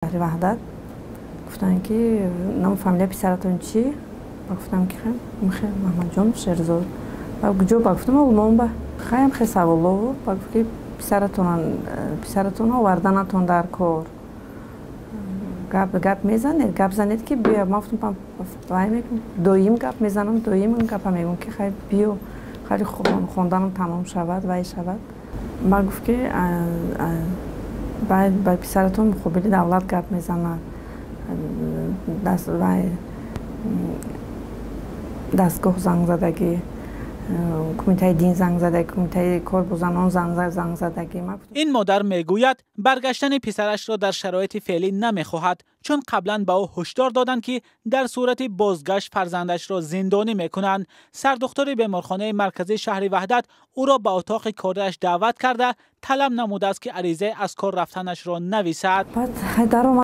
شهر وحدت گفتن که نام فامیلی پسرتون چی؟ گفتم که خیلی محمد جان شیرزاد. جو گفتم اون با خیلی سوالو گفت پسرتون آوردنتون در کار گپ میزنید گپ زنید که بیا ما گفتم دویم گپ میزنم دویم گپ میگم که خیلی بیا خیلی خوندنم تمام شود و شود. ما گفت که باید پسرتون مخابل دولت گپ میزنه دستگاه زنگ زدگی کمیته دین زنگ زدگی کمیته کارگزاران زنگ زدگی. این مادر میگوید برگشتن پسرش را در شرایط فعلی نمیخواهد چون قبلا به او هشدار دادند که در صورت بازگشت فرزندش را زندانی میکنند. سردختر بیمارخانه مرکزی شهر وحدت او را به اتاق کارش دعوت کرده طلب نموده است که عریضه از کار رفتنش را نویسد.